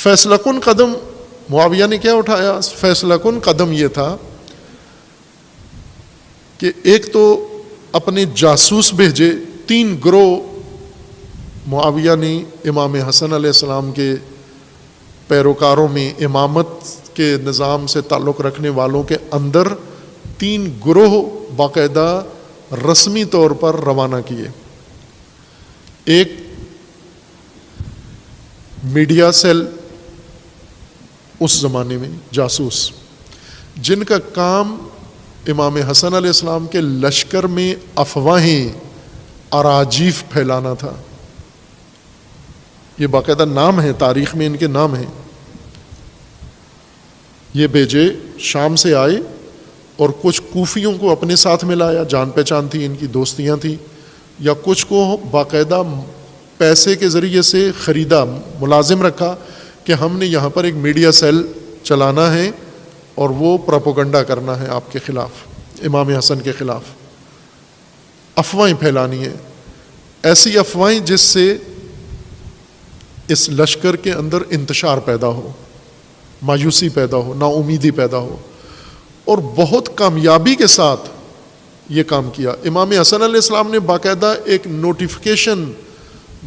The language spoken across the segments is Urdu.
فیصلہ کن قدم معاویہ نے کیا اٹھایا؟ فیصلہ کن قدم یہ تھا کہ ایک تو اپنے جاسوس بھیجے، 3 گروہ معاویہ نے امام حسن علیہ السلام کے پیروکاروں میں، امامت کے نظام سے تعلق رکھنے والوں کے اندر 3 گروہ باقاعدہ رسمی طور پر روانہ کیے۔ ایک میڈیا سیل اس زمانے میں جاسوس، جن کا کام امام حسن علیہ السلام کے لشکر میں افواہیں، اراجیف پھیلانا تھا۔ یہ باقاعدہ نام ہے، تاریخ میں ان کے نام ہیں۔ یہ بھیجے، شام سے آئے اور کچھ کوفیوں کو اپنے ساتھ ملایا، جان پہچان تھی، ان کی دوستیاں تھیں، یا کچھ کو باقاعدہ پیسے کے ذریعے سے خریدا، ملازم رکھا کہ ہم نے یہاں پر ایک میڈیا سیل چلانا ہے اور وہ پروپیگنڈا کرنا ہے آپ کے خلاف، امام حسن کے خلاف، افواہیں پھیلانی ہیں، ایسی افواہیں جس سے اس لشکر کے اندر انتشار پیدا ہو، مایوسی پیدا ہو، نا امیدی پیدا ہو، اور بہت کامیابی کے ساتھ یہ کام کیا۔ امام حسن علیہ السلام نے باقاعدہ ایک نوٹیفیکیشن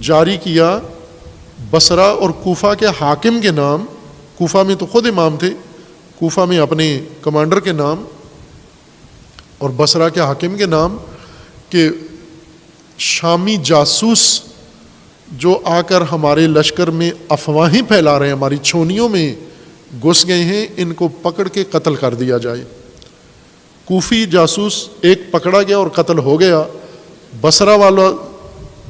جاری کیا بصرہ اور کوفہ کے حاکم کے نام، کوفہ میں تو خود امام تھے، کوفہ میں اپنے کمانڈر کے نام اور بصرہ کے حاکم کے نام، کہ شامی جاسوس جو آ کر ہمارے لشکر میں افواہیں پھیلا رہے ہیں، ہماری چھونیوں میں گھس گئے ہیں، ان کو پکڑ کے قتل کر دیا جائے۔ کوفی جاسوس ایک پکڑا گیا اور قتل ہو گیا، بصرہ والا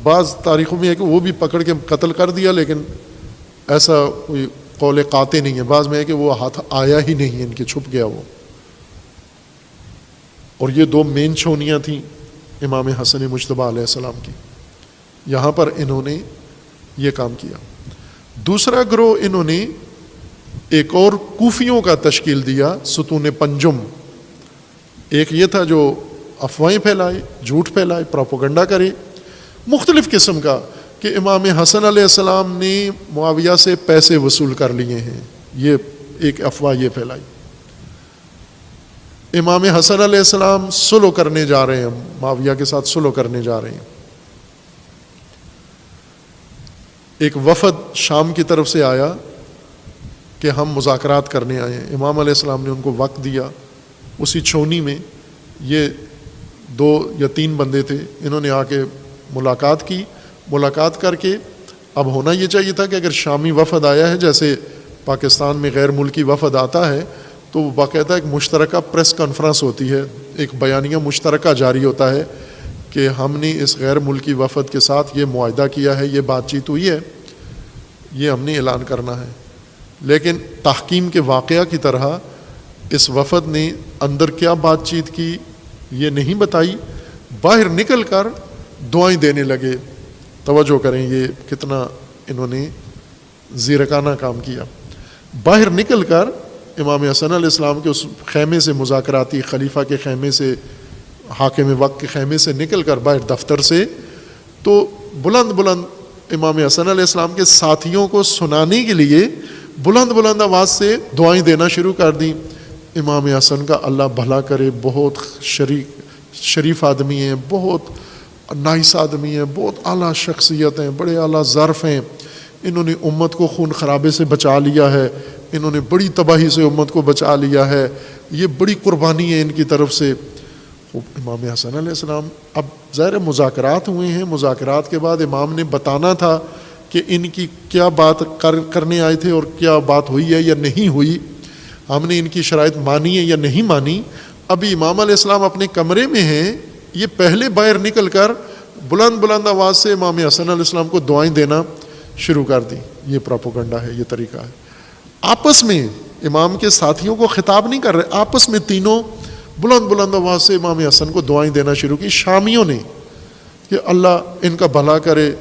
بعض تاریخوں میں ہے کہ وہ بھی پکڑ کے قتل کر دیا، لیکن ایسا کوئی قول قاطع نہیں ہے، بعض میں ہے کہ وہ ہاتھ آیا ہی نہیں، ان کے چھپ گیا وہ۔ اور یہ 2 مین چھونیاں تھیں امام حسن مجتبیٰ علیہ السلام کی، یہاں پر انہوں نے یہ کام کیا۔ دوسرا گروہ انہوں نے ایک اور کوفیوں کا تشکیل دیا، ستون پنجم۔ ایک یہ تھا جو افواہیں پھیلائے، جھوٹ پھیلائے، پروپیگنڈا کرے مختلف قسم کا، کہ امام حسن علیہ السلام نے معاویہ سے پیسے وصول کر لیے ہیں، یہ ایک افواہ یہ پھیلائی۔ امام حسن علیہ السلام صلح کرنے جا رہے ہیں، معاویہ کے ساتھ صلح کرنے جا رہے ہیں۔ ایک وفد شام کی طرف سے آیا کہ ہم مذاکرات کرنے آئے ہیں، امام علیہ السلام نے ان کو وقت دیا۔ اسی چھونی میں یہ 2 یا 3 بندے تھے، انہوں نے آ کے ملاقات کی، ملاقات کر کے اب ہونا یہ چاہیے تھا کہ اگر شامی وفد آیا ہے، جیسے پاکستان میں غیر ملکی وفد آتا ہے تو باقاعدہ ایک مشترکہ پریس کانفرنس ہوتی ہے، ایک بیانیہ مشترکہ جاری ہوتا ہے کہ ہم نے اس غیر ملکی وفد کے ساتھ یہ معاہدہ کیا ہے، یہ بات چیت ہوئی ہے، یہ ہم نے اعلان کرنا ہے۔ لیکن تحکیم کے واقعہ کی طرح اس وفد نے اندر کیا بات چیت کی یہ نہیں بتائی، باہر نکل کر دعائیں دینے لگے۔ توجہ کریں یہ کتنا انہوں نے زیرکانہ کام کیا۔ باہر نکل کر امام حسن علیہ السلام کے اس خیمے سے، مذاکراتی خلیفہ کے خیمے سے، حاکم وقت کے خیمے سے نکل کر باہر دفتر سے، تو بلند بلند امام حسن علیہ السلام کے ساتھیوں کو سنانے کے لیے بلند بلند آواز سے دعائیں دینا شروع کر دیں۔ امام حسن کا اللہ بھلا کرے، بہت شریف آدمی ہیں، بہت نائس آدمی ہیں، بہت اعلیٰ شخصیت ہیں، بڑے اعلیٰ ظرف ہیں، انہوں نے امت کو خون خرابے سے بچا لیا ہے، انہوں نے بڑی تباہی سے امت کو بچا لیا ہے، یہ بڑی قربانی ہے ان کی طرف سے۔ امام حسن علیہ السلام اب ظاہر مذاکرات ہوئے ہیں، مذاکرات کے بعد امام نے بتانا تھا کہ ان کی کیا بات کرنے آئے تھے اور کیا بات ہوئی ہے یا نہیں ہوئی، ہم نے ان کی شرائط مانی ہے یا نہیں مانی۔ ابھی امام علیہ السلام اپنے کمرے میں ہیں، یہ پہلے باہر نکل کر بلند بلند آواز سے امام حسن علیہ السلام کو دعائیں دینا شروع کر دی۔ یہ پروپیگنڈا ہے، یہ طریقہ ہے۔ آپس میں امام کے ساتھیوں کو خطاب نہیں کر رہے، آپس میں تینوں بلند بلند آواز سے امام حسن کو دعائیں دینا شروع کی، شامیوں نے، کہ اللہ ان کا بھلا کرے،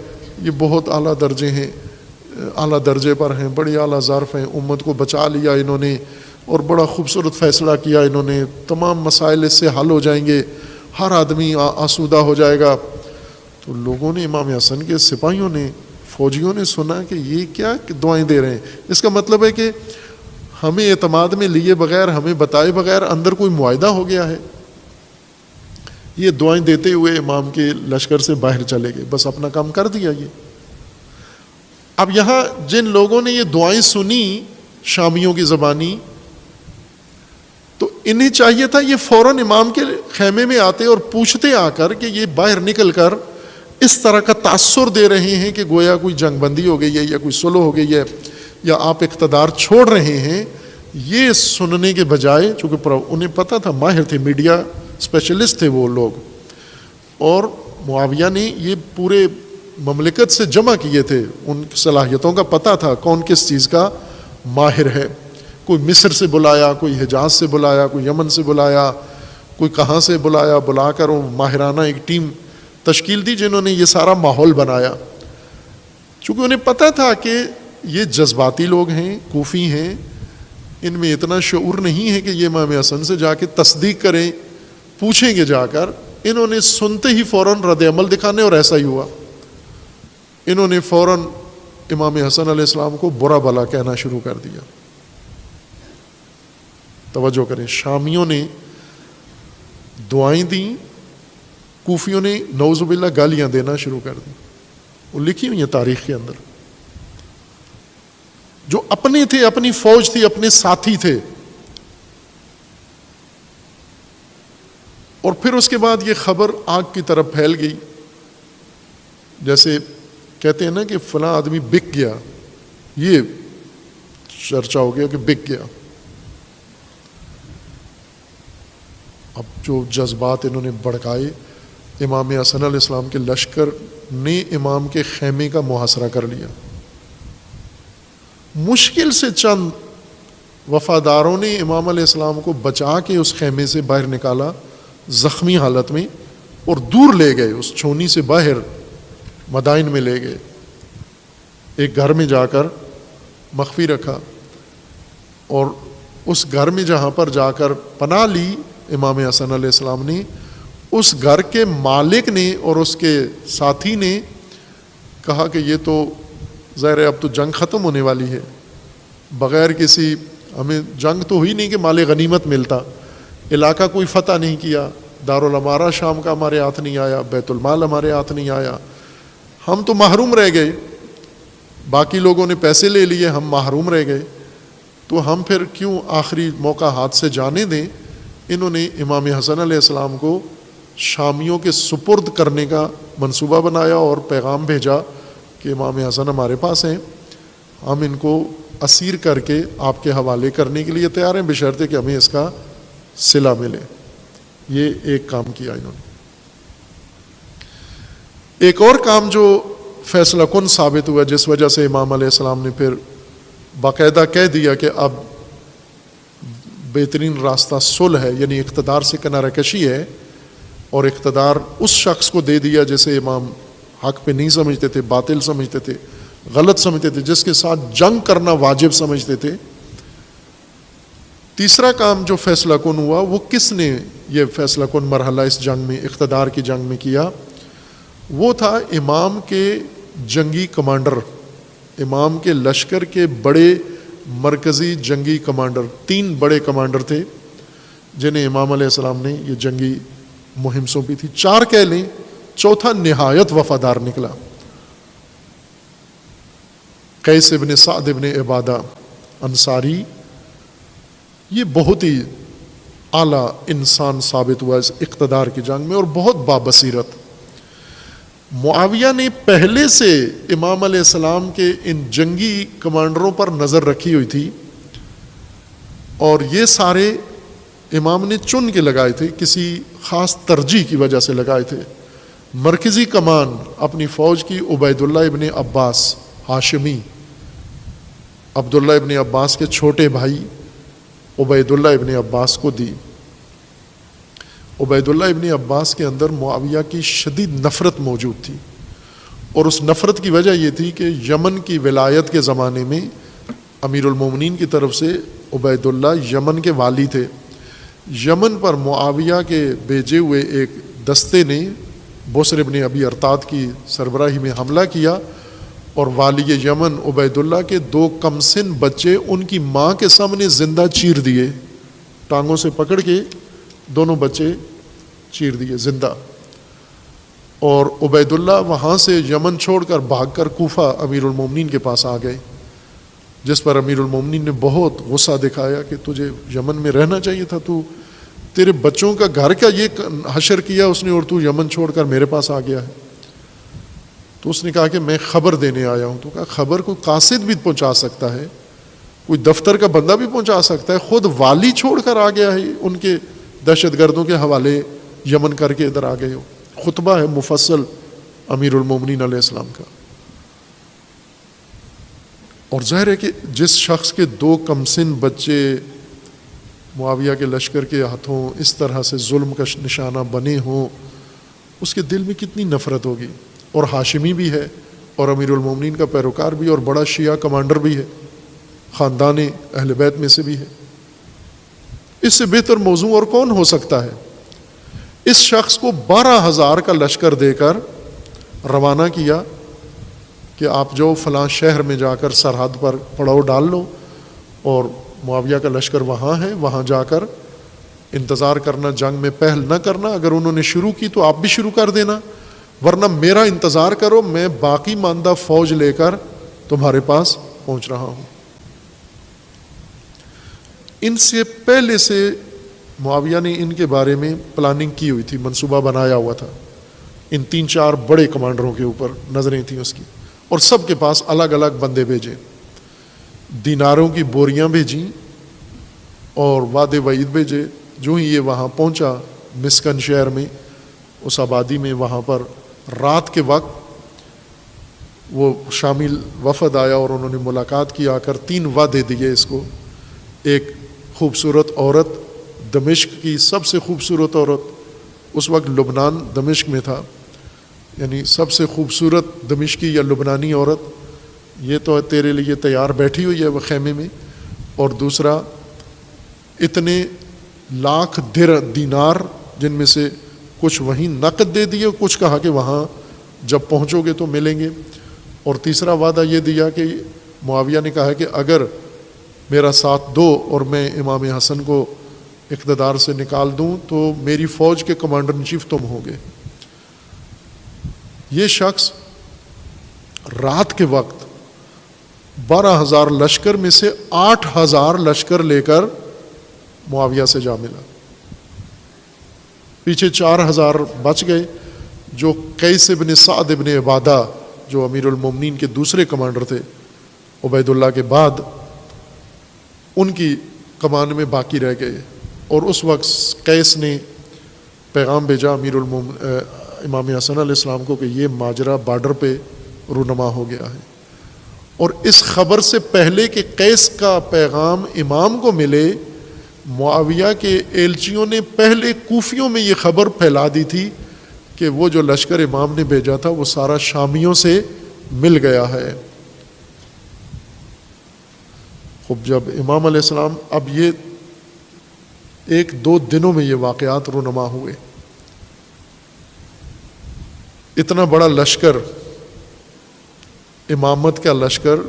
یہ بہت اعلیٰ درجے ہیں، اعلیٰ درجے پر ہیں، بڑی اعلیٰ ظرف ہیں، امت کو بچا لیا انہوں نے اور بڑا خوبصورت فیصلہ کیا انہوں نے، تمام مسائل اس سے حل ہو جائیں گے، ہر آدمی آسودہ ہو جائے گا۔ تو لوگوں نے، امام حسن کے سپاہیوں نے فوجیوں نے سنا کہ یہ کیا دعائیں دے رہے ہیں، اس کا مطلب ہے کہ ہمیں اعتماد میں لیے بغیر، ہمیں بتائے بغیر اندر کوئی معاہدہ ہو گیا ہے۔ یہ دعائیں دیتے ہوئے امام کے لشکر سے باہر چلے گئے، بس اپنا کام کر دیا یہ۔ اب یہاں جن لوگوں نے یہ دعائیں سنی شامیوں کی زبانی، تو انہیں چاہیے تھا یہ فوراً امام کے خیمے میں آتے اور پوچھتے آ کر کہ یہ باہر نکل کر اس طرح کا تاثر دے رہے ہیں کہ گویا کوئی جنگ بندی ہو گئی ہے یا کوئی صلح ہو گئی ہے یا آپ اقتدار چھوڑ رہے ہیں، یہ سننے کے بجائے، چونکہ انہیں پتہ تھا، ماہر تھے، میڈیا اسپیشلسٹ تھے وہ لوگ، اور معاویہ نے یہ پورے مملکت سے جمع کیے تھے، ان کی صلاحیتوں کا پتہ تھا کون کس چیز کا ماہر ہے۔ کوئی مصر سے بلایا، کوئی حجاز سے بلایا، کوئی یمن سے بلایا، کوئی کہاں سے بلایا، بلا کر وہ ماہرانہ ایک ٹیم تشکیل دی جنہوں نے یہ سارا ماحول بنایا۔ چونکہ انہیں پتہ تھا کہ یہ جذباتی لوگ ہیں، کوفی ہیں، ان میں اتنا شعور نہیں ہے کہ یہ امام حسن سے جا کے تصدیق کریں، پوچھیں گے جا کر۔ انہوں نے سنتے ہی فوراً رد عمل دکھانے، اور ایسا ہی ہوا۔ انہوں نے فوراً امام حسن علیہ السلام کو برا بھلا کہنا شروع کر دیا۔ توجہ کریں، شامیوں نے دعائیں دیں، کوفیوں نے نعوذ باللہ گالیاں دینا شروع کر دی۔ وہ لکھی ہوئی ہیں تاریخ کے اندر۔ جو اپنے تھے، اپنی فوج تھی، اپنے ساتھی تھے، اور پھر اس کے بعد یہ خبر آگ کی طرف پھیل گئی۔ جیسے کہتے ہیں نا کہ فلاں آدمی بک گیا، یہ چرچا ہو گیا کہ بک گیا۔ اب جو جذبات انہوں نے بڑھکائے، امام حسن علیہ السلام کے لشکر نے امام کے خیمے کا محاصرہ کر لیا۔ مشکل سے چند وفاداروں نے امام علیہ السلام کو بچا کے اس خیمے سے باہر نکالا زخمی حالت میں، اور دور لے گئے، اس چھونی سے باہر مدائن میں لے گئے، ایک گھر میں جا کر مخفی رکھا۔ اور اس گھر میں جہاں پر جا کر پناہ لی امام حسن علیہ السلام نے، اس گھر کے مالک نے اور اس کے ساتھی نے کہا کہ یہ تو ظاہر ہے اب تو جنگ ختم ہونے والی ہے، بغیر کسی، ہمیں جنگ تو ہوئی نہیں کہ مال غنیمت ملتا، علاقہ کوئی فتح نہیں کیا، دارالامارہ شام کا ہمارے ہاتھ نہیں آیا، بیت المال ہمارے ہاتھ نہیں آیا، ہم تو محروم رہ گئے، باقی لوگوں نے پیسے لے لیے، ہم محروم رہ گئے، تو ہم پھر کیوں آخری موقع ہاتھ سے جانے دیں۔ انہوں نے امام حسن علیہ السلام کو شامیوں کے سپرد کرنے کا منصوبہ بنایا اور پیغام بھیجا کہ امام حسن ہمارے پاس ہیں، ہم ان کو اسیر کر کے آپ کے حوالے کرنے کے لیے تیار ہیں، بشرطے کہ ہمیں اس کا صلہ ملے۔ یہ ایک کام کیا انہوں نے۔ ایک اور کام جو فیصلہ کن ثابت ہوا، جس وجہ سے امام علیہ السلام نے پھر باقاعدہ کہہ دیا کہ اب بہترین راستہ صلح ہے، یعنی اقتدار سے کنارہ کشی ہے، اور اقتدار اس شخص کو دے دیا جسے امام حق پہ نہیں سمجھتے تھے، باطل سمجھتے تھے، غلط سمجھتے تھے، جس کے ساتھ جنگ کرنا واجب سمجھتے تھے۔ تیسرا کام جو فیصلہ کن ہوا، وہ کس نے یہ فیصلہ کن مرحلہ اس جنگ میں، اقتدار کی جنگ میں کیا؟ وہ تھا امام کے جنگی کمانڈر، امام کے لشکر کے بڑے مرکزی جنگی کمانڈر۔ 3 بڑے کمانڈر تھے جنہیں امام علیہ السلام نے یہ جنگی مہم سونپی تھی۔ 4 کہہ لیں، چوتھا نہایت وفادار نکلا، قیس ابن سعد ابن عبادہ انصاری۔ یہ بہت ہی اعلیٰ انسان ثابت ہوا اس اقتدار کی جنگ میں، اور بہت بابصیرت۔ معاویہ نے پہلے سے امام علیہ السلام کے ان جنگی کمانڈروں پر نظر رکھی ہوئی تھی، اور یہ سارے امام نے چن کے لگائے تھے، کسی خاص ترجیح کی وجہ سے لگائے تھے۔ مرکزی کمان اپنی فوج کی عبید اللہ ابن عباس ہاشمی، عبداللہ ابن عباس کے چھوٹے بھائی عبید اللہ ابن عباس کو دی۔ عبید اللہ ابن عباس کے اندر معاویہ کی شدید نفرت موجود تھی، اور اس نفرت کی وجہ یہ تھی کہ یمن کی ولایت کے زمانے میں امیر المومنین کی طرف سے عبید اللہ یمن کے والی تھے۔ یمن پر معاویہ کے بھیجے ہوئے ایک دستے نے بصر ابن ابی ارطاد کی سربراہی میں حملہ کیا، اور والی یمن عبید اللہ کے 2 کمسن بچے ان کی ماں کے سامنے زندہ چیر دیے، ٹانگوں سے پکڑ کے دونوں بچے چیر دیے زندہ. اور عبید اللہ وہاں سے یمن چھوڑ کر بھاگ کر کوفہ امیر المومنین کے پاس آ گئے، جس پر امیر المومنین نے بہت غصہ دکھایا کہ تجھے یمن میں رہنا چاہیے تھا، تو تیرے بچوں کا گھر کا یہ حشر کیا اس نے اور تو یمن چھوڑ کر میرے پاس آ گیا ہے. تو اس نے کہا کہ میں خبر دینے آیا ہوں. تو کہا خبر کوئی قاصد بھی پہنچا سکتا ہے، کوئی دفتر کا بندہ بھی پہنچا سکتا ہے، خود والی چھوڑ کر آ گیا ہے، ان کے دہشت گردوں کے حوالے یمن کر کے ادھر آ گئے ہو. خطبہ ہے مفصل امیر المومنین علیہ السلام کا. اور ظاہر ہے کہ جس شخص کے 2 کمسن بچے معاویہ کے لشکر کے ہاتھوں اس طرح سے ظلم کا نشانہ بنے ہوں، اس کے دل میں کتنی نفرت ہوگی. اور ہاشمی بھی ہے اور امیر المومنین کا پیروکار بھی اور بڑا شیعہ کمانڈر بھی ہے، خاندان اہل بیت میں سے بھی ہے. اس سے بہتر موضوع اور کون ہو سکتا ہے؟ اس شخص کو 12,000 کا لشکر دے کر روانہ کیا کہ آپ جو فلاں شہر میں جا کر سرحد پر پڑاؤ ڈال لو، اور معاویہ کا لشکر وہاں ہے، وہاں جا کر انتظار کرنا، جنگ میں پہل نہ کرنا. اگر انہوں نے شروع کی تو آپ بھی شروع کر دینا، ورنہ میرا انتظار کرو، میں باقی ماندہ فوج لے کر تمہارے پاس پہنچ رہا ہوں. ان سے پہلے سے معاویہ نے ان کے بارے میں پلاننگ کی ہوئی تھی، منصوبہ بنایا ہوا تھا. ان 3-4 بڑے کمانڈروں کے اوپر نظریں تھیں اس کی، اور سب کے پاس الگ الگ بندے بھیجے. دیناروں کی بوریاں بھیجیں اور وعدے وعید بھیجے. جو ہی یہ وہاں پہنچا مسکن شہر میں، اس آبادی میں، وہاں پر رات کے وقت وہ شامل وفد آیا اور انہوں نے ملاقات کی. آ کر 3 وعدے دیے اس کو. ایک خوبصورت عورت، دمشق کی سب سے خوبصورت عورت، اس وقت لبنان دمشق میں تھا، یعنی سب سے خوبصورت دمشقی یا لبنانی عورت، یہ تو تیرے لیے تیار بیٹھی ہوئی ہے وہ خیمے میں. اور دوسرا اتنے لاکھ دینار، جن میں سے کچھ وہیں نقد دے دیے، کچھ کہا کہ وہاں جب پہنچو گے تو ملیں گے. اور تیسرا وعدہ یہ دیا کہ معاویہ نے کہا کہ اگر میرا ساتھ دو اور میں امام حسن کو اقتدار سے نکال دوں تو میری فوج کے کمانڈر ان چیف تم ہوگے. یہ شخص رات کے وقت 12,000 لشکر میں سے 8,000 لشکر لے کر معاویہ سے جا ملا. پیچھے 4,000 بچ گئے، جو قیس ابن سعد ابن عبادہ جو امیر المومنین کے دوسرے کمانڈر تھے عبید اللہ کے بعد، ان کی کمان میں باقی رہ گئے. اور اس وقت قیس نے پیغام بھیجا امام حسن علیہ السلام کو کہ یہ ماجرا بارڈر پہ رونما ہو گیا ہے. اور اس خبر سے پہلے کہ قیس کا پیغام امام کو ملے، معاویہ کے ایلچیوں نے پہلے کوفیوں میں یہ خبر پھیلا دی تھی کہ وہ جو لشکر امام نے بھیجا تھا وہ سارا شامیوں سے مل گیا ہے. خب جب امام علیہ السلام، اب یہ 1-2 دنوں میں یہ واقعات رونما ہوئے. اتنا بڑا لشکر، امامت کا لشکر،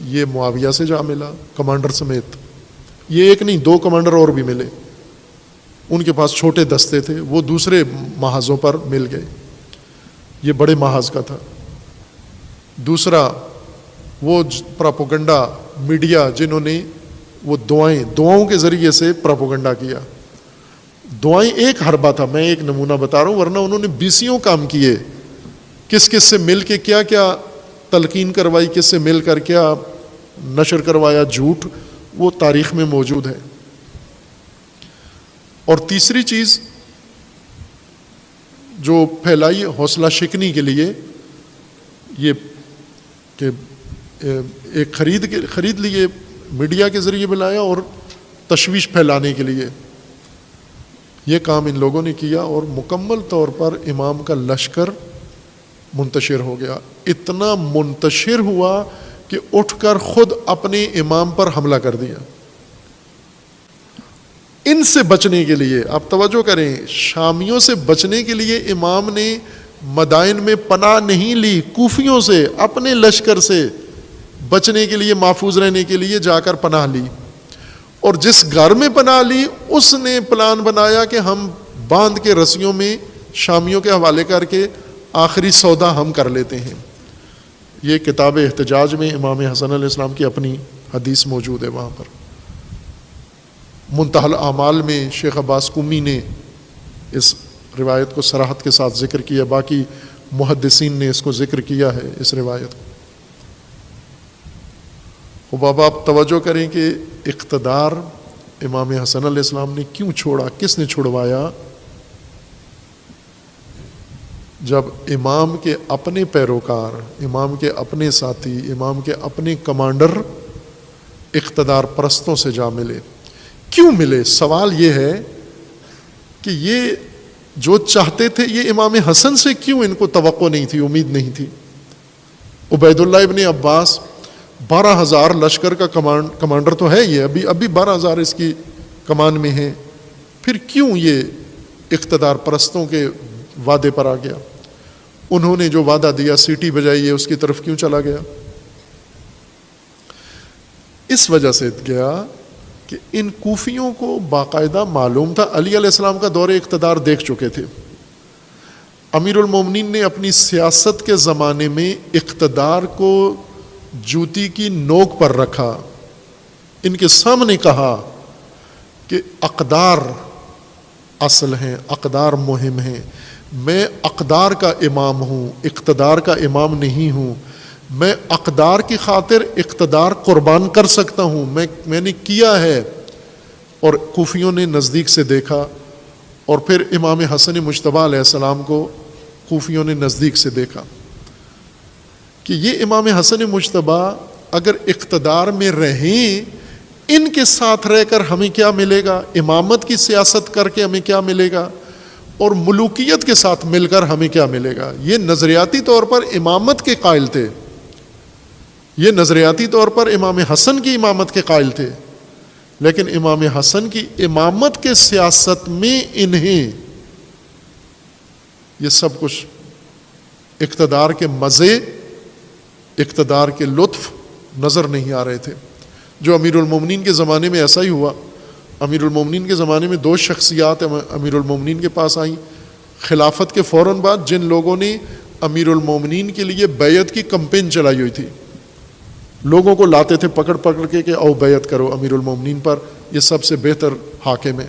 یہ معاویہ سے جا ملا کمانڈر سمیت. یہ ایک نہیں، 2 کمانڈر اور بھی ملے. ان کے پاس چھوٹے دستے تھے، وہ دوسرے محاذوں پر مل گئے. یہ بڑے محاذ کا تھا. دوسرا وہ پراپوگنڈا میڈیا جنہوں نے وہ دعاؤں کے ذریعے سے پراپوگنڈا کیا. دعائیں ایک حربہ تھا، میں ایک نمونہ بتا رہا ہوں، ورنہ انہوں نے 20 کام کیے. کس کس سے مل کے کیا کیا تلقین کروائی، کس سے مل کر کیا نشر کروایا جھوٹ، وہ تاریخ میں موجود ہے. اور تیسری چیز جو پھیلائی حوصلہ شکنی کے لیے، یہ کہ ایک خرید لیے، میڈیا کے ذریعے بلایا اور تشویش پھیلانے کے لیے یہ کام ان لوگوں نے کیا. اور مکمل طور پر امام کا لشکر منتشر ہو گیا. اتنا منتشر ہوا کہ اٹھ کر خود اپنے امام پر حملہ کر دیا. ان سے بچنے کے لیے، آپ توجہ کریں، شامیوں سے بچنے کے لیے امام نے مدائن میں پناہ نہیں لی، کوفیوں سے، اپنے لشکر سے بچنے کے لیے، محفوظ رہنے کے لیے جا کر پناہ لی. اور جس گھر میں پناہ لی اس نے پلان بنایا کہ ہم باندھ کے رسیوں میں شامیوں کے حوالے کر کے آخری سودا ہم کر لیتے ہیں. یہ کتاب احتجاج میں امام حسن علیہ السلام کی اپنی حدیث موجود ہے. وہاں پر منتہی الاعمال میں شیخ عباس قمی نے اس روایت کو صراحت کے ساتھ ذکر کیا، باقی محدثین نے اس کو ذکر کیا ہے اس روایت کو. وہ بابا آپ توجہ کریں کہ اقتدار امام حسن علیہ السلام نے کیوں چھوڑا، کس نے چھڑوایا؟ جب امام کے اپنے پیروکار، امام کے اپنے ساتھی، امام کے اپنے کمانڈر اقتدار پرستوں سے جا ملے. کیوں ملے؟ سوال یہ ہے کہ یہ جو چاہتے تھے یہ امام حسن سے کیوں ان کو توقع نہیں تھی، امید نہیں تھی؟ عبید اللہ ابن عباس 12,000 لشکر کا کمانڈر تو ہے، یہ ابھی 12,000 اس کی کمان میں ہیں، پھر کیوں یہ اقتدار پرستوں کے وعدے پر آ گیا؟ انہوں نے جو وعدہ دیا، سیٹی بجائی، اس کی طرف کیوں چلا گیا؟ اس وجہ سے گیا کہ ان کوفیوں کو باقاعدہ معلوم تھا، علی علیہ السلام کا دور اقتدار دیکھ چکے تھے. امیر المومنین نے اپنی سیاست کے زمانے میں اقتدار کو جوتی کی نوک پر رکھا، ان کے سامنے کہا کہ اقدار اصل ہیں، اقدار مہم ہیں، میں اقدار کا امام ہوں، اقتدار کا امام نہیں ہوں، میں اقدار کی خاطر اقتدار قربان کر سکتا ہوں، میں نے کیا ہے. اور کوفیوں نے نزدیک سے دیکھا، اور پھر امام حسن مجتبیٰ علیہ السلام کو کوفیوں نے نزدیک سے دیکھا کہ یہ امام حسن مجتبیٰ اگر اقتدار میں رہیں، ان کے ساتھ رہ کر ہمیں کیا ملے گا، امامت کی سیاست کر کے ہمیں کیا ملے گا، اور ملوکیت کے ساتھ مل کر ہمیں کیا ملے گا. یہ نظریاتی طور پر امامت کے قائل تھے، یہ نظریاتی طور پر امام حسن کی امامت کے قائل تھے، لیکن امام حسن کی امامت کے سیاست میں انہیں یہ سب کچھ اقتدار کے مزے، اقتدار کے لطف نظر نہیں آ رہے تھے. جو امیر المومنین کے زمانے میں ایسا ہی ہوا. امیر المومنین کے زمانے میں 2 شخصیات امیر المومنین کے پاس آئیں خلافت کے فوراً بعد، جن لوگوں نے امیر المومنین کے لیے بیعت کی کمپین چلائی ہوئی تھی. لوگوں کو لاتے تھے پکڑ پکڑ کے کہ او بیعت کرو امیر المومنین پر، یہ سب سے بہتر حاکم ہے.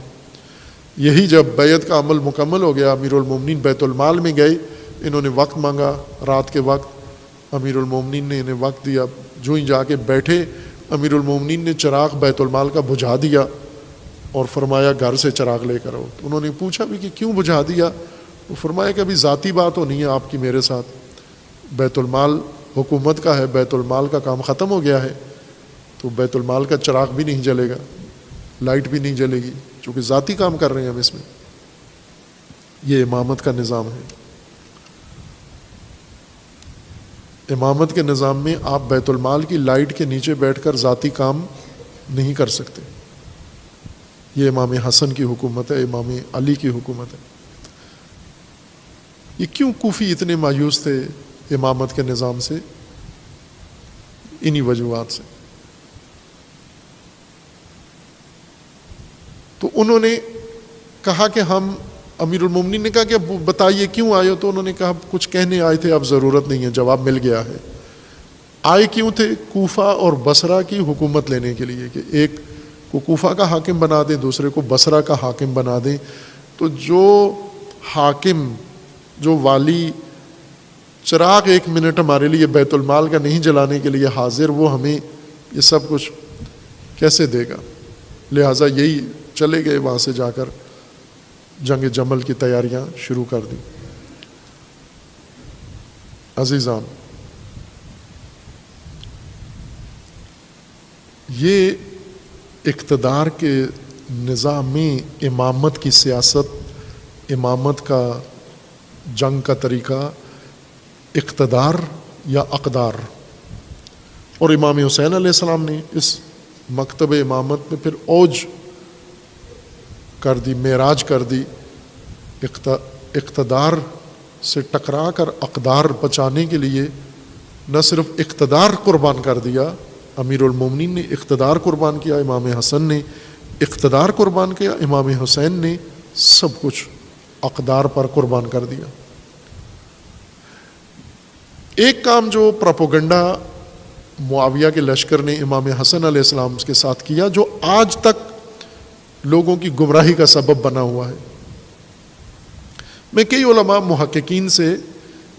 یہی جب بیعت کا عمل مکمل ہو گیا، امیر المومنین بیت المال میں گئے، انہوں نے وقت مانگا رات کے وقت، امیر المومنین نے انہیں وقت دیا. جو ہی جا کے بیٹھے، امیر المومنین نے چراغ بیت المال کا بجھا دیا اور فرمایا گھر سے چراغ لے کر آؤ. انہوں نے پوچھا بھی کہ کیوں بجھا دیا؟ وہ فرمایا کہ ابھی ذاتی بات تو نہیں ہے آپ کی میرے ساتھ، بیت المال حکومت کا ہے، بیت المال کا کام ختم ہو گیا ہے، تو بیت المال کا چراغ بھی نہیں جلے گا، لائٹ بھی نہیں جلے گی، چونکہ ذاتی کام کر رہے ہیں ہم اس میں. یہ امامت کا نظام ہے. امامت کے نظام میں آپ بیت المال کی لائٹ کے نیچے بیٹھ کر ذاتی کام نہیں کر سکتے. یہ امام حسن کی حکومت ہے، امام علی کی حکومت ہے. یہ کیوں کوفی اتنے مایوس تھے امامت کے نظام سے؟ انہی وجوہات سے. تو انہوں نے کہا کہ ہم، امیر المومنین نے کہا کہ بتائیے کیوں آئے ہو؟ تو انہوں نے کہا کچھ کہنے آئے تھے، اب ضرورت نہیں ہے، جواب مل گیا ہے. آئے کیوں تھے؟ کوفہ اور بصرہ کی حکومت لینے کے لیے، کہ ایک کو کوفہ کا حاکم بنا دیں، دوسرے کو بصرہ کا حاکم بنا دیں. تو جو حاکم، جو والی چراغ 1 منٹ ہمارے لیے بیت المال کا نہیں جلانے کے لیے حاضر، وہ ہمیں یہ سب کچھ کیسے دے گا؟ لہٰذا یہی چلے گئے، وہاں سے جا کر جنگ جمل کی تیاریاں شروع کر دی. عزیزان، یہ اقتدار کے نظام میں امامت کی سیاست، امامت کا جنگ کا طریقہ، اقتدار یا اقدار. اور امام حسین علیہ السلام نے اس مکتب امامت میں پھر اوج کر دی، معراج کر دی. اقتدار سے ٹکرا کر اقدار بچانے کے لیے نہ صرف اقتدار قربان کر دیا، امیر المومنین نے اقتدار قربان کیا، امام حسن نے اقتدار قربان کیا، امام حسین نے سب کچھ اقدار پر قربان کر دیا۔ ایک کام جو پروپیگنڈا معاویہ کے لشکر نے امام حسن علیہ السلام کے ساتھ کیا، جو آج تک لوگوں کی گمراہی کا سبب بنا ہوا ہے۔ میں کئی علماء محققین سے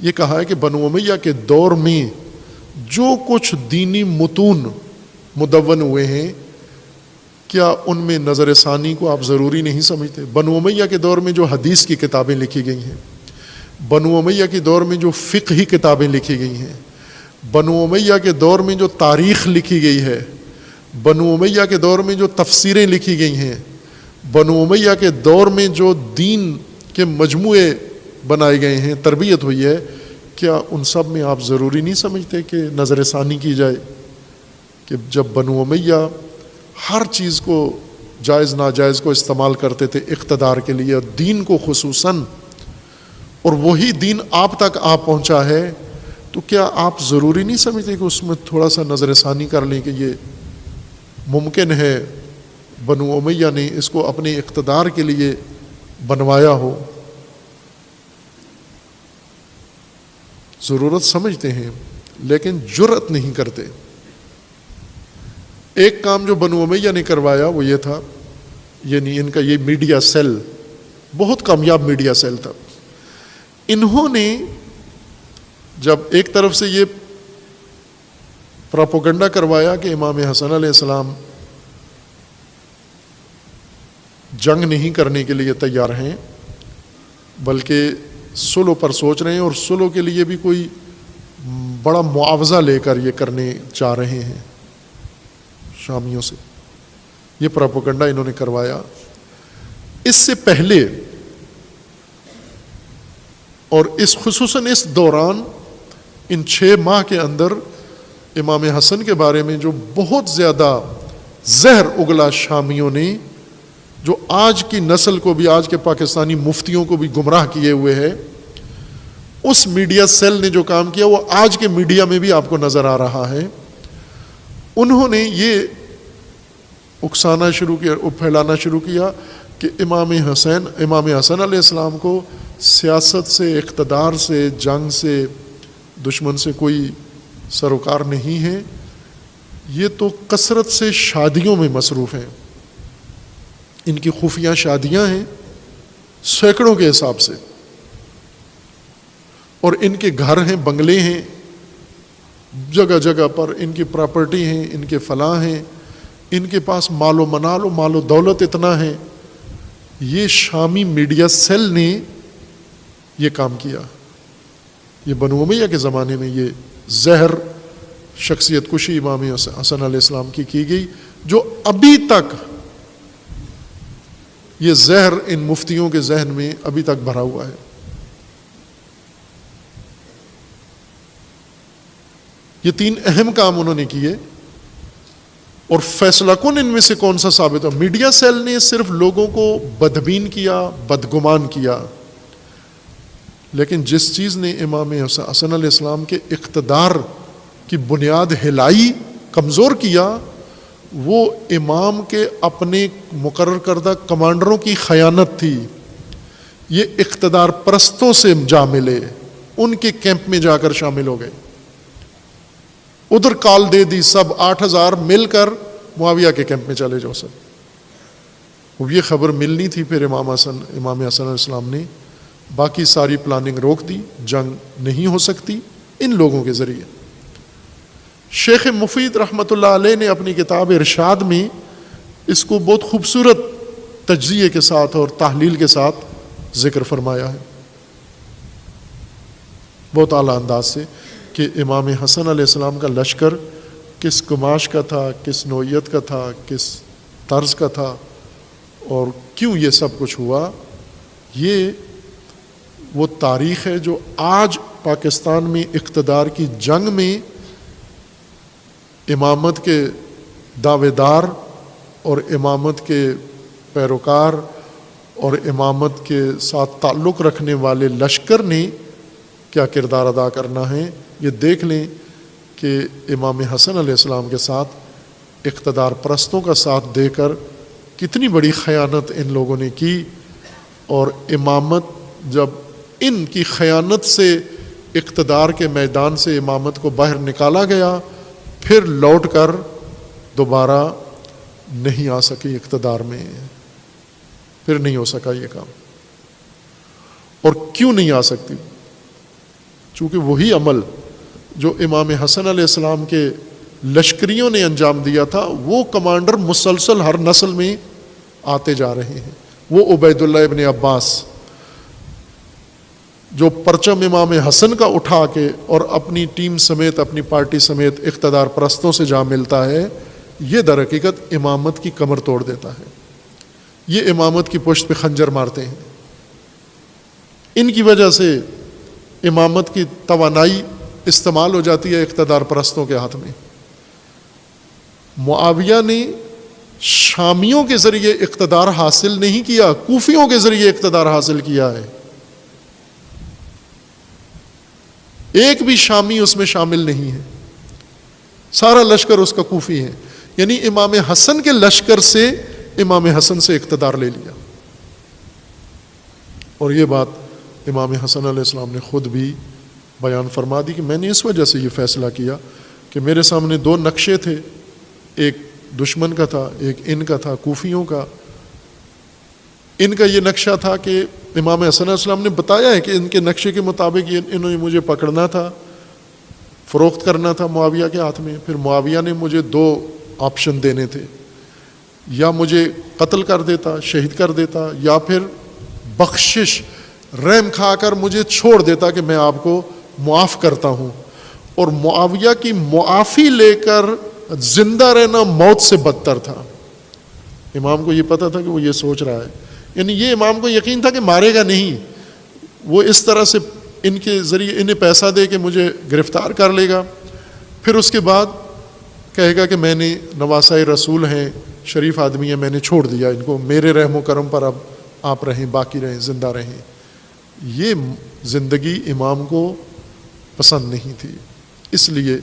یہ کہا ہے کہ بنو امیہ کے دور میں جو کچھ دینی متون مدون ہوئے ہیں، کیا ان میں نظر ثانی کو آپ ضروری نہیں سمجھتے؟ بنو امیہ کے دور میں جو حدیث کی کتابیں لکھی گئی ہیں، بنو امیہ کے دور میں جو فقہی کتابیں لکھی گئی ہیں، بنو امیہ کے دور میں جو تاریخ لکھی گئی ہے، بنو امیہ کے دور میں جو تفسیریں لکھی گئی ہیں، بنو امیہ کے دور میں جو دین کے مجموعے بنائے گئے ہیں، تربیت ہوئی ہے، کیا ان سب میں آپ ضروری نہیں سمجھتے کہ نظر ثانی کی جائے؟ کہ جب بنو امیہ ہر چیز کو جائز ناجائز کو استعمال کرتے تھے اقتدار کے لیے، دین کو خصوصاً، اور وہی دین آپ تک آ پہنچا ہے، تو کیا آپ ضروری نہیں سمجھتے کہ اس میں تھوڑا سا نظر ثانی کر لیں کہ یہ ممکن ہے بنو امیہ نے اس کو اپنے اقتدار کے لیے بنوایا ہو؟ ضرورت سمجھتے ہیں لیکن جرأت نہیں کرتے۔ ایک کام جو بنو امیہ نے کروایا وہ یہ تھا، یعنی ان کا یہ میڈیا سیل بہت کامیاب میڈیا سیل تھا۔ انہوں نے جب ایک طرف سے یہ پروپیگنڈا کروایا کہ امام حسن علیہ السلام جنگ نہیں کرنے کے لیے تیار ہیں بلکہ صلح پر سوچ رہے ہیں، اور صلح کے لیے بھی کوئی بڑا معاوضہ لے کر یہ کرنے چاہ رہے ہیں شامیوں سے، یہ پروپیگنڈا انہوں نے کروایا۔ اس سے پہلے اور اس خصوصاً اس دوران ان 6 ماہ کے اندر امام حسن کے بارے میں جو بہت زیادہ زہر اگلا شامیوں نے، جو آج کی نسل کو بھی، آج کے پاکستانی مفتیوں کو بھی گمراہ کیے ہوئے ہے، اس میڈیا سیل نے جو کام کیا وہ آج کے میڈیا میں بھی آپ کو نظر آ رہا ہے۔ انہوں نے یہ اکسانا شروع کیا، پھیلانا شروع کیا کہ امام حسن علیہ السلام کو سیاست سے، اقتدار سے، جنگ سے، دشمن سے کوئی سروکار نہیں ہے، یہ تو کثرت سے شادیوں میں مصروف ہیں، ان کی خفیہ شادیاں ہیں سینکڑوں کے حساب سے، اور ان کے گھر ہیں، بنگلے ہیں جگہ جگہ پر، ان کی پراپرٹی ہیں، ان کے فلاں ہیں، ان کے پاس مال و منال و مال و دولت اتنا ہے۔ یہ شامی میڈیا سیل نے یہ کام کیا، یہ بنو امیہ کے زمانے میں یہ زہر شخصیت کشی امام حسن علیہ السلام کی گئی، جو ابھی تک یہ زہر ان مفتیوں کے ذہن میں ابھی تک بھرا ہوا ہے۔ یہ 3 اہم کام انہوں نے کیے، اور فیصلہ کن ان میں سے کون سا ثابت ہو؟ میڈیا سیل نے صرف لوگوں کو بدبین کیا، بدگمان کیا، لیکن جس چیز نے امام حسن علیہ السلام کے اقتدار کی بنیاد ہلائی، کمزور کیا، وہ امام کے اپنے مقرر کردہ کمانڈروں کی خیانت تھی۔ یہ اقتدار پرستوں سے جا ملے، ان کے کیمپ میں جا کر شامل ہو گئے، ادھر کال دے دی، سب 8000 مل کر معاویہ کے کیمپ میں چلے جاؤ سب۔ وہ یہ خبر ملنی تھی، پھر امام حسن علیہ السلام نے باقی ساری پلاننگ روک دی، جنگ نہیں ہو سکتی ان لوگوں کے ذریعے۔ شیخ مفید رحمۃ اللہ علیہ نے اپنی کتاب ارشاد میں اس کو بہت خوبصورت تجزیے کے ساتھ اور تحلیل کے ساتھ ذکر فرمایا ہے، بہت اعلیٰ انداز سے، کہ امام حسن علیہ السلام کا لشکر کس گماش کا تھا، کس نوعیت کا تھا، کس طرز کا تھا، اور کیوں یہ سب کچھ ہوا۔ یہ وہ تاریخ ہے جو آج پاکستان میں اقتدار کی جنگ میں امامت کے دعوے دار اور امامت کے پیروکار اور امامت کے ساتھ تعلق رکھنے والے لشکر نے کیا کردار ادا کرنا ہے. یہ دیکھ لیں کہ امام حسن علیہ السلام کے ساتھ اقتدار پرستوں کا ساتھ دے کر کتنی بڑی خیانت ان لوگوں نے کی، اور امامت جب ان کی خیانت سے اقتدار کے میدان سے امامت کو باہر نکالا گیا، پھر لوٹ کر دوبارہ نہیں آ سکی اقتدار میں، پھر نہیں ہو سکا یہ کام. اور کیوں نہیں آ سکتی؟ چونکہ وہی عمل جو امام حسن علیہ السلام کے لشکریوں نے انجام دیا تھا، وہ کمانڈر مسلسل ہر نسل میں آتے جا رہے ہیں. وہ عبید اللہ ابن عباس جو پرچم امام حسن کا اٹھا کے اور اپنی ٹیم سمیت اپنی پارٹی سمیت اقتدار پرستوں سے جا ملتا ہے، یہ در حقیقت امامت کی کمر توڑ دیتا ہے. یہ امامت کی پشت پہ خنجر مارتے ہیں. ان کی وجہ سے امامت کی توانائی استعمال ہو جاتی ہے اقتدار پرستوں کے ہاتھ میں. معاویہ نے شامیوں کے ذریعے اقتدار حاصل نہیں کیا، کوفیوں کے ذریعے اقتدار حاصل کیا ہے. ایک بھی شامی اس میں شامل نہیں ہے، سارا لشکر اس کا کوفی ہے. یعنی امام حسن کے لشکر سے امام حسن سے اقتدار لے لیا. اور یہ بات امام حسن علیہ السلام نے خود بھی بیان فرما دی کہ میں نے اس وجہ سے یہ فیصلہ کیا کہ میرے سامنے دو نقشے تھے، ایک دشمن کا تھا، ایک ان کا تھا، کوفیوں کا. ان کا یہ نقشہ تھا کہ امام حسن علیہ السلام نے بتایا ہے کہ ان کے نقشے کے مطابق انہوں نے مجھے پکڑنا تھا، فروخت کرنا تھا معاویہ کے ہاتھ میں. پھر معاویہ نے مجھے دو آپشن دینے تھے، یا مجھے قتل کر دیتا، شہید کر دیتا، یا پھر بخشش رحم کھا کر مجھے چھوڑ دیتا کہ میں آپ کو معاف کرتا ہوں. اور معاویہ کی معافی لے کر زندہ رہنا موت سے بدتر تھا. امام کو یہ پتہ تھا کہ وہ یہ سوچ رہا ہے، یعنی یہ امام کو یقین تھا کہ مارے گا نہیں، وہ اس طرح سے ان کے ذریعے انہیں پیسہ دے کے مجھے گرفتار کر لے گا، پھر اس کے بعد کہے گا کہ میں نے نواسۂ رسول ہیں، شریف آدمی ہیں، میں نے چھوڑ دیا ان کو، میرے رحم و کرم پر اب آپ رہیں، باقی رہیں، زندہ رہیں. یہ زندگی امام کو پسند نہیں تھی. اس لیے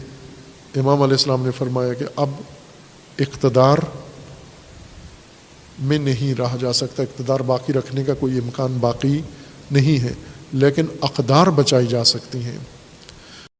امام علیہ السلام نے فرمایا کہ اب اقتدار میں نہیں رہا جا سکتا، اقتدار باقی رکھنے کا کوئی امکان باقی نہیں ہے، لیکن اقدار بچائی جا سکتی ہیں.